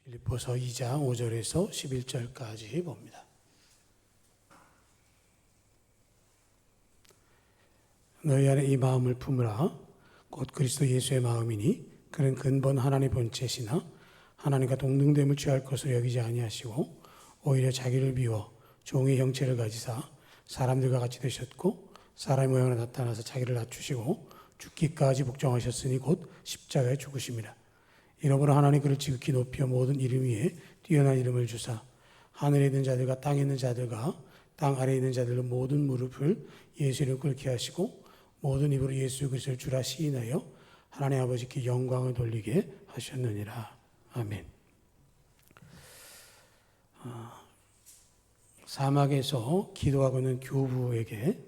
빌립보서 2장 5절에서 11절까지 봅니다. 너희 안에 이 마음을 품으라. 곧 그리스도 예수의 마음이니 그는 근본 하나님의 본체시나 하나님과 동등됨을 취할 것으로 여기지 아니하시고 오히려 자기를 비워 종의 형체를 가지사 사람들과 같이 되셨고 사람의 모양으로 나타나서 자기를 낮추시고 죽기까지 복종하셨으니 곧 십자가에 죽으심이라. 이러므로 하나님 그를 지극히 높여 모든 이름 위에 뛰어난 이름을 주사 하늘에 있는 자들과 땅에 있는 자들과 땅 아래에 있는 자들로 모든 무릎을 예수 이름 꿇게 하시고 모든 입으로 예수 그리스도를 주라 시인하여 하나님 아버지께 영광을 돌리게 하셨느니라. 아멘. 사막에서 기도하고 있는 교부에게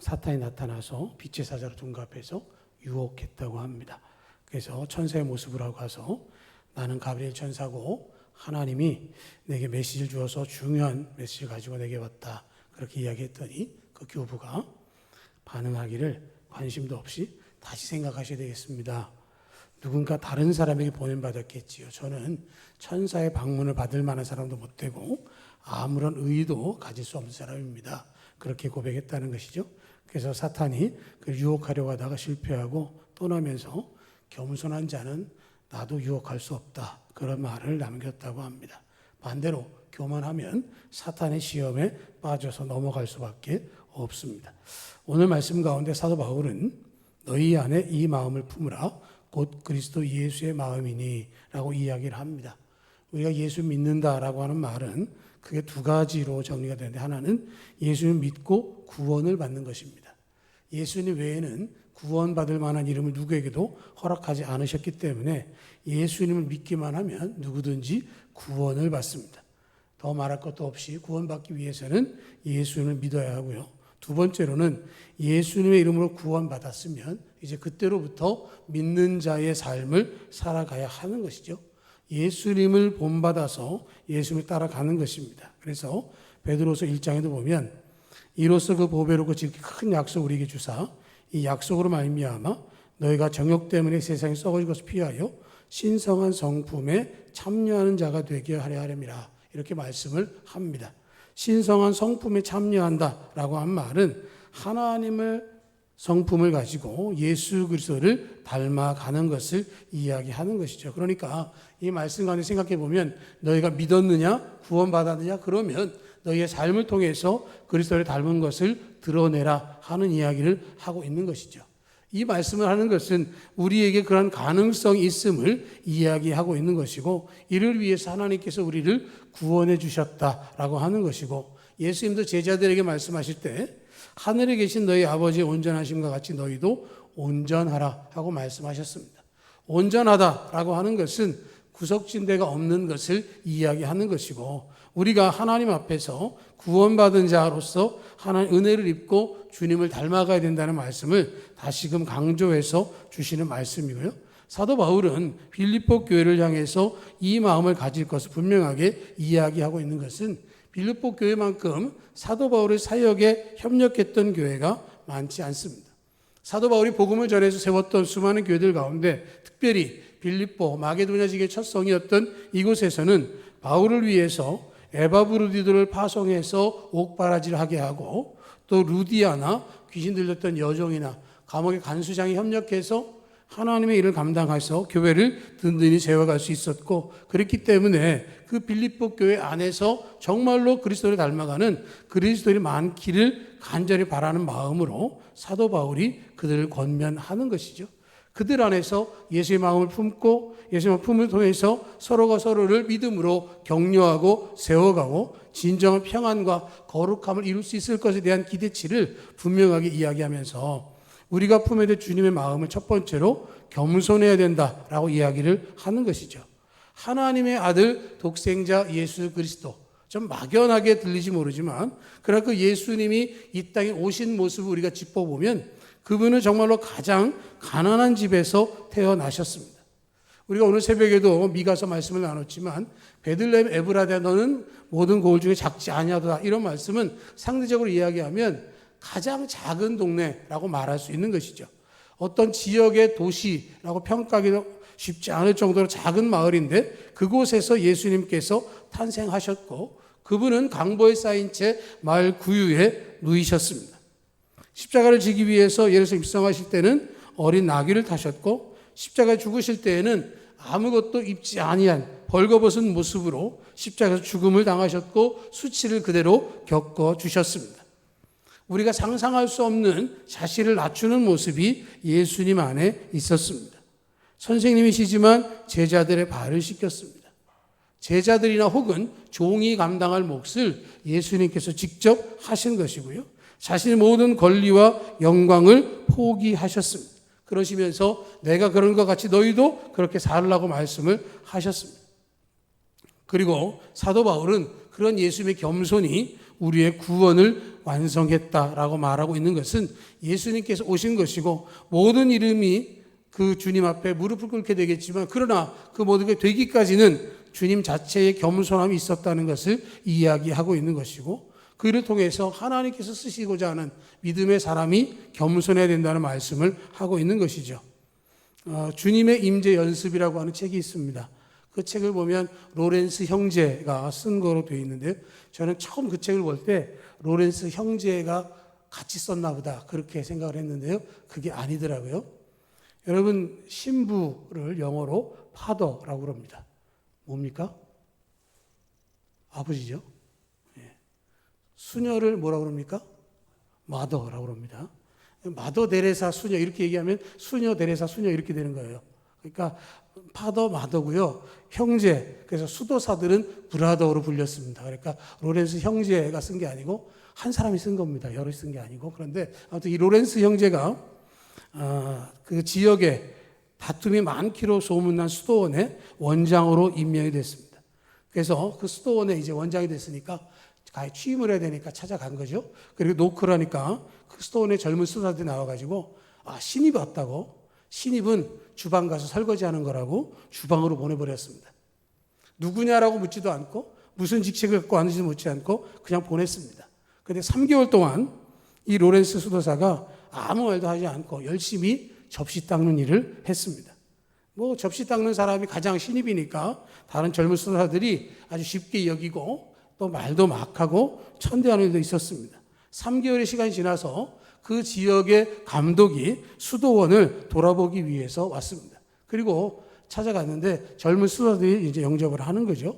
사탄이 나타나서 빛의 사자로 둔갑해서 유혹했다고 합니다. 그래서 천사의 모습을 하고 가서 나는 가브리엘 천사고 하나님이 내게 메시지를 주어서 중요한 메시지를 가지고 내게 왔다. 그렇게 이야기했더니 그 교부가 반응하기를 관심도 없이 다시 생각하셔야 되겠습니다. 누군가 다른 사람에게 보냄받았겠지요. 저는 천사의 방문을 받을 만한 사람도 못 되고 아무런 의의도 가질 수 없는 사람입니다. 그렇게 고백했다는 것이죠. 그래서 사탄이 그를 유혹하려고 하다가 실패하고 떠나면서 겸손한 자는 나도 유혹할 수 없다. 그런 말을 남겼다고 합니다. 반대로 교만하면 사탄의 시험에 빠져서 넘어갈 수밖에 없습니다. 오늘 말씀 가운데 사도 바울은 너희 안에 이 마음을 품으라 곧 그리스도 예수의 마음이니 라고 이야기를 합니다. 우리가 예수 믿는다라고 하는 말은 크게 두 가지로 정리가 되는데 하나는 예수를 믿고 구원을 받는 것입니다. 예수님 외에는 구원받을 만한 이름을 누구에게도 허락하지 않으셨기 때문에 예수님을 믿기만 하면 누구든지 구원을 받습니다. 더 말할 것도 없이 구원받기 위해서는 예수님을 믿어야 하고요. 두 번째로는 예수님의 이름으로 구원받았으면 이제 그때로부터 믿는 자의 삶을 살아가야 하는 것이죠. 예수님을 본받아서 예수님을 따라가는 것입니다. 그래서 베드로서 1장에도 보면 이로써 그 보배롭고 지극히 큰 약속을 우리에게 주사 이 약속으로 말미암아 너희가 정욕 때문에 세상에 썩어질 것을 피하여 신성한 성품에 참여하는 자가 되게 하려 함이라 이렇게 말씀을 합니다. 신성한 성품에 참여한다라고 한 말은 하나님을 성품을 가지고 예수 그리스도를 닮아가는 것을 이야기하는 것이죠. 그러니까 이 말씀 가운데 생각해 보면 너희가 믿었느냐 구원받았느냐 그러면 너희의 삶을 통해서 그리스도를 닮은 것을 드러내라 하는 이야기를 하고 있는 것이죠. 이 말씀을 하는 것은 우리에게 그런 가능성이 있음을 이야기하고 있는 것이고 이를 위해서 하나님께서 우리를 구원해 주셨다라고 하는 것이고 예수님도 제자들에게 말씀하실 때 하늘에 계신 너희 아버지의 온전하심과 같이 너희도 온전하라 하고 말씀하셨습니다. 온전하다라고 하는 것은 구석진대가 없는 것을 이야기하는 것이고 우리가 하나님 앞에서 구원받은 자로서 하나님의 은혜를 입고 주님을 닮아가야 된다는 말씀을 다시금 강조해서 주시는 말씀이고요. 사도 바울은 빌립보 교회를 향해서 이 마음을 가질 것을 분명하게 이야기하고 있는 것은 빌립보 교회만큼 사도 바울의 사역에 협력했던 교회가 많지 않습니다. 사도 바울이 복음을 전해서 세웠던 수많은 교회들 가운데 특별히 빌립보 마게도냐 지교의 첫 성이었던 이곳에서는 바울을 위해서 에바브루디도를 파송해서 옥바라지를 하고 또 루디아나 귀신 들렸던 여종이나 감옥의 간수장이 협력해서 하나님의 일을 감당해서 교회를 든든히 세워갈 수 있었고 그렇기 때문에 그 빌립보 교회 안에서 정말로 그리스도를 닮아가는 그리스도인이 많기를 간절히 바라는 마음으로 사도 바울이 그들을 권면하는 것이죠. 그들 안에서 예수의 마음을 품고 예수의 마음을 통해서 서로가 서로를 믿음으로 격려하고 세워가고 진정한 평안과 거룩함을 이룰 수 있을 것에 대한 기대치를 분명하게 이야기하면서 우리가 품어야 될 주님의 마음을 첫 번째로 겸손해야 된다라고 이야기를 하는 것이죠. 하나님의 아들 독생자 예수 그리스도 좀 막연하게 들리지 모르지만 그러나 그 예수님이 이 땅에 오신 모습을 우리가 짚어보면 그분은 정말로 가장 가난한 집에서 태어나셨습니다. 우리가 오늘 새벽에도 미가서 말씀을 나눴지만 베들레헴 에브라데 너는 모든 고을 중에 작지 아니하도다 이런 말씀은 상대적으로 이야기하면 가장 작은 동네라고 말할 수 있는 것이죠. 어떤 지역의 도시라고 평가하기도 쉽지 않을 정도로 작은 마을인데 그곳에서 예수님께서 탄생하셨고 그분은 강보에 쌓인 채 마을 구유에 누이셨습니다. 십자가를 지기 위해서 예루살렘 입성하실 때는 어린 나귀를 타셨고 십자가에 죽으실 때에는 아무것도 입지 아니한 벌거벗은 모습으로 십자가에서 죽음을 당하셨고 수치를 그대로 겪어주셨습니다. 우리가 상상할 수 없는 자신을 낮추는 모습이 예수님 안에 있었습니다. 선생님이시지만 제자들의 발을 씻겼습니다. 제자들이나 혹은 종이 감당할 몫을 예수님께서 직접 하신 것이고요. 자신의 모든 권리와 영광을 포기하셨습니다. 그러시면서 내가 그런 것 같이 너희도 그렇게 살라고 말씀을 하셨습니다. 그리고 사도 바울은 그런 예수님의 겸손이 우리의 구원을 완성했다라고 말하고 있는 것은 예수님께서 오신 것이고 모든 이름이 그 주님 앞에 무릎을 꿇게 되겠지만 그러나 그 모든 게 되기까지는 주님 자체의 겸손함이 있었다는 것을 이야기하고 있는 것이고 그 일을 통해서 하나님께서 쓰시고자 하는 믿음의 사람이 겸손해야 된다는 말씀을 하고 있는 것이죠. 주님의 임재 연습이라고 하는 책이 있습니다. 그 책을 보면 로렌스 형제가 쓴 거로 되어 있는데요. 저는 처음 그 책을 볼 때 로렌스 형제가 같이 썼나 보다 그렇게 생각을 했는데요. 그게 아니더라고요. 여러분 신부를 영어로 파더라고 그럽니다. 뭡니까? 아버지죠. 수녀를 뭐라고 그럽니까? 마더라고 그럽니다. 마더 데레사 수녀 이렇게 얘기하면 수녀 데레사 수녀 이렇게 되는 거예요. 그러니까 파더 마더고요. 형제. 그래서 수도사들은 브라더로 불렸습니다. 그러니까 로렌스 형제가 쓴 게 아니고 한 사람이 쓴 겁니다. 여럿이 쓴 게 아니고. 그런데 아무튼 이 로렌스 형제가 그 지역에 다툼이 많기로 소문난 수도원의 원장으로 임명이 됐습니다. 그래서 그 수도원에 이제 원장이 됐으니까 취임을 해야 되니까 찾아간 거죠. 그리고 노크를 하니까 그 수도원의 젊은 수도사들이 나와가지고 신입이 왔다고. 신입은 주방 가서 설거지하는 거라고 주방으로 보내버렸습니다. 누구냐라고 묻지도 않고 무슨 직책을 갖고 왔는지도 묻지 않고 그냥 보냈습니다. 그런데 3개월 동안 이 로렌스 수도사가 아무 말도 하지 않고 열심히 접시 닦는 일을 했습니다. 뭐 접시 닦는 사람이 가장 신입이니까 다른 젊은 수도사들이 아주 쉽게 여기고 또 말도 막 하고 천대하는 일도 있었습니다. 3개월의 시간이 지나서 그 지역의 감독이 수도원을 돌아보기 위해서 왔습니다. 그리고 찾아갔는데 젊은 수도사들이 이제 영접을 하는 거죠.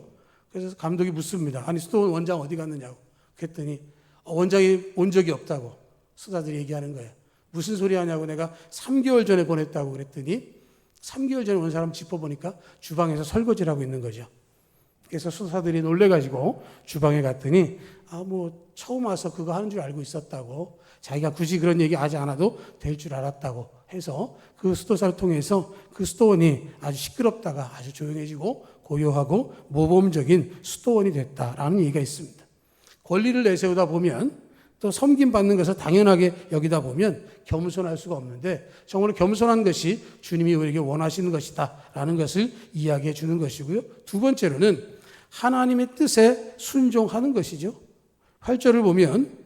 그래서 감독이 묻습니다. 아니 수도원 원장 어디 갔느냐고. 그랬더니 원장이 온 적이 없다고 수도사들이 얘기하는 거예요. 무슨 소리 하냐고 내가 3개월 전에 보냈다고 그랬더니 3개월 전에 온 사람 짚어보니까 주방에서 설거지를 하고 있는 거죠. 그래서 수사들이 놀래가지고 주방에 갔더니 뭐 처음 와서 그거 하는 줄 알고 있었다고 자기가 굳이 그런 얘기 하지 않아도 될 줄 알았다고 해서 그 수도사를 통해서 그 수도원이 아주 시끄럽다가 아주 조용해지고 고요하고 모범적인 수도원이 됐다라는 얘기가 있습니다. 권리를 내세우다 보면 또 섬김받는 것을 당연하게 여기다 보면 겸손할 수가 없는데 정말 겸손한 것이 주님이 우리에게 원하시는 것이다라는 것을 이야기해 주는 것이고요. 두 번째로는 하나님의 뜻에 순종하는 것이죠. 8절을 보면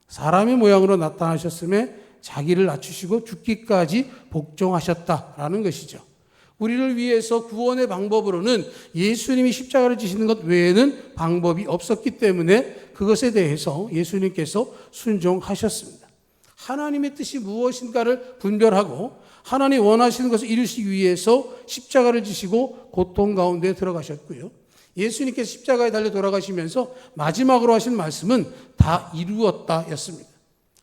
사람의 모양으로 나타나셨음에 자기를 낮추시고 죽기까지 복종하셨다라는 것이죠. 우리를 위해서 구원의 방법으로는 예수님이 십자가를 지시는 것 외에는 방법이 없었기 때문에 그것에 대해서 예수님께서 순종하셨습니다. 하나님의 뜻이 무엇인가를 분별하고 하나님이 원하시는 것을 이루시기 위해서 십자가를 지시고 고통 가운데 들어가셨고요. 예수님께서 십자가에 달려 돌아가시면서 마지막으로 하신 말씀은 다 이루었다였습니다.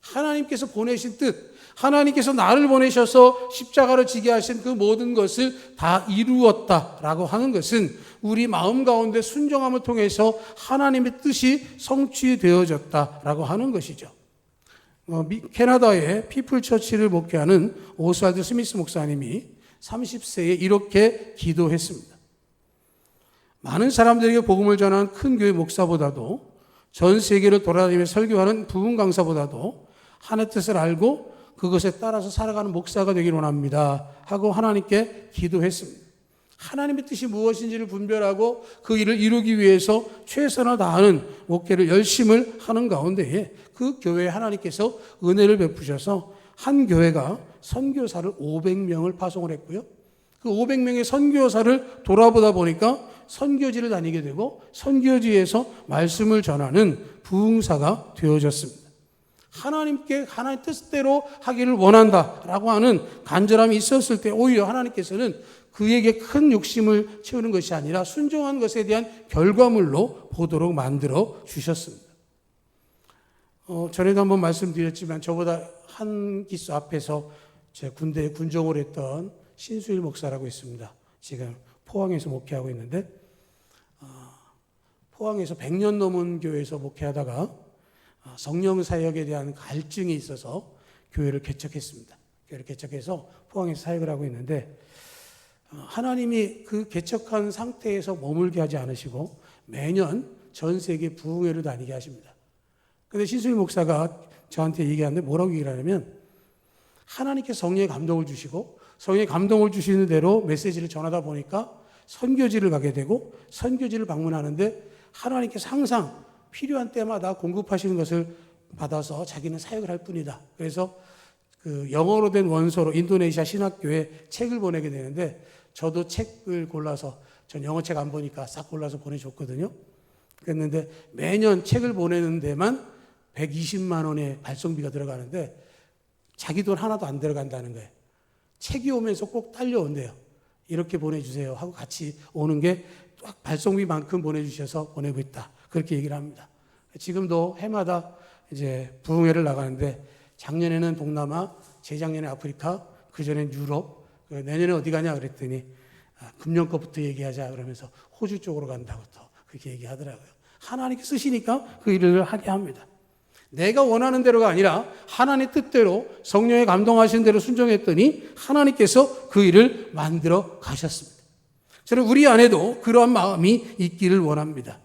하나님께서 보내신 뜻, 하나님께서 나를 보내셔서 십자가를 지게 하신 그 모든 것을 다 이루었다라고 하는 것은 우리 마음 가운데 순종함을 통해서 하나님의 뜻이 성취되어졌다라고 하는 것이죠. 캐나다의 피플처치를 목회하는 오스왈드 스미스 목사님이 30세에 이렇게 기도했습니다. 많은 사람들에게 복음을 전하는 큰 교회 목사보다도 전 세계를 돌아다니며 설교하는 부흥 강사보다도 하나님의 뜻을 알고 그것에 따라서 살아가는 목사가 되기를 원합니다 하고 하나님께 기도했습니다. 하나님의 뜻이 무엇인지를 분별하고 그 일을 이루기 위해서 최선을 다하는 목회를 열심을 하는 가운데에 그 교회에 하나님께서 은혜를 베푸셔서 한 교회가 선교사를 500명을 파송을 했고요. 그 500명의 선교사를 돌아보다 보니까 선교지를 다니게 되고 선교지에서 말씀을 전하는 부흥사가 되어졌습니다. 하나님께 하나님의 뜻대로 하기를 원한다라고 하는 간절함이 있었을 때 오히려 하나님께서는 그에게 큰 욕심을 채우는 것이 아니라 순종한 것에 대한 결과물로 보도록 만들어 주셨습니다. 전에도 한번 말씀드렸지만 저보다 한 기수 앞에서 제 군대에 군종을 했던 신수일 목사라고 있습니다. 지금 포항에서 목회하고 있는데 포항에서 100년 넘은 교회에서 목회하다가 성령 사역에 대한 갈증이 있어서 교회를 개척했습니다. 교회를 개척해서 포항에서 사역을 하고 있는데 하나님이 그 개척한 상태에서 머물게 하지 않으시고 매년 전 세계 부흥회를 다니게 하십니다. 그런데 신수일 목사가 저한테 얘기하는데 뭐라고 얘기를 하냐면 하나님께 성령의 감동을 주시고 성령의 감동을 주시는 대로 메시지를 전하다 보니까 선교지를 가게 되고 선교지를 방문하는데 하나님께서 항상 필요한 때마다 공급하시는 것을 받아서 자기는 사역을 할 뿐이다. 그래서 그 영어로 된 원서로 인도네시아 신학교에 책을 보내게 되는데 저도 책을 골라서 전 영어 책 안 보니까 싹 골라서 보내줬거든요. 그랬는데 매년 책을 보내는 데만 120만 원의 발송비가 들어가는데 자기 돈 하나도 안 들어간다는 거예요. 책이 오면서 꼭 딸려온대요. 이렇게 보내주세요 하고 같이 오는 게 딱 발송비만큼 보내주셔서 보내고 있다. 그렇게 얘기를 합니다. 지금도 해마다 이제 부흥회를 나가는데 작년에는 동남아, 재작년에 아프리카, 그전엔 유럽, 내년에 어디 가냐 그랬더니 금년 거부터 얘기하자 그러면서 호주 쪽으로 간다고 또 그렇게 얘기하더라고요. 하나님께 쓰시니까 그 일을 하게 합니다. 내가 원하는 대로가 아니라 하나님의 뜻대로 성령의 감동하신 대로 순종했더니 하나님께서 그 일을 만들어 가셨습니다. 저는 우리 안에도 그러한 마음이 있기를 원합니다.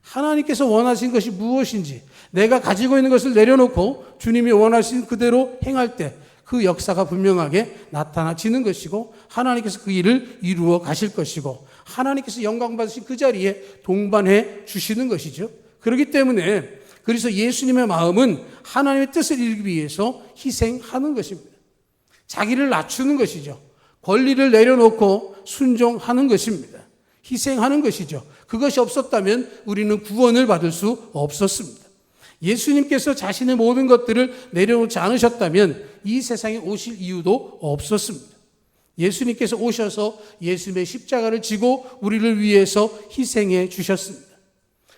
하나님께서 원하신 것이 무엇인지 내가 가지고 있는 것을 내려놓고 주님이 원하신 그대로 행할 때 그 역사가 분명하게 나타나지는 것이고 하나님께서 그 일을 이루어 가실 것이고 하나님께서 영광 받으신 그 자리에 동반해 주시는 것이죠. 그렇기 때문에 그래서 예수님의 마음은 하나님의 뜻을 이루기 위해서 희생하는 것입니다. 자기를 낮추는 것이죠. 권리를 내려놓고 순종하는 것입니다. 희생하는 것이죠. 그것이 없었다면 우리는 구원을 받을 수 없었습니다. 예수님께서 자신의 모든 것들을 내려놓지 않으셨다면 이 세상에 오실 이유도 없었습니다. 예수님께서 오셔서 예수님의 십자가를 지고 우리를 위해서 희생해 주셨습니다.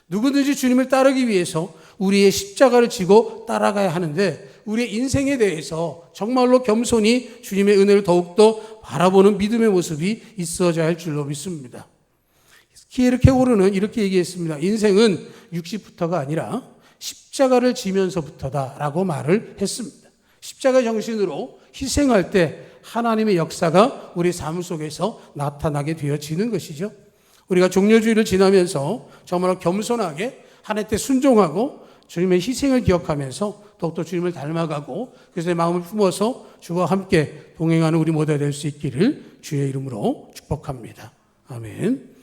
누구든지 주님을 따르기 위해서 우리의 십자가를 지고 따라가야 하는데 우리의 인생에 대해서 정말로 겸손히 주님의 은혜를 더욱더 바라보는 믿음의 모습이 있어져야 할 줄로 믿습니다. 키에르 케고르는 이렇게 얘기했습니다. 인생은 60부터가 아니라 십자가를 지면서부터다라고 말을 했습니다. 십자가 정신으로 희생할 때 하나님의 역사가 우리 삶 속에서 나타나게 되어지는 것이죠. 우리가 종려주의를 지나면서 정말 겸손하게 하나님께 순종하고 주님의 희생을 기억하면서 더욱더 주님을 닮아가고 그래서 내 마음을 품어서 주와 함께 동행하는 우리 모두가 될 수 있기를 주의 이름으로 축복합니다. 아멘.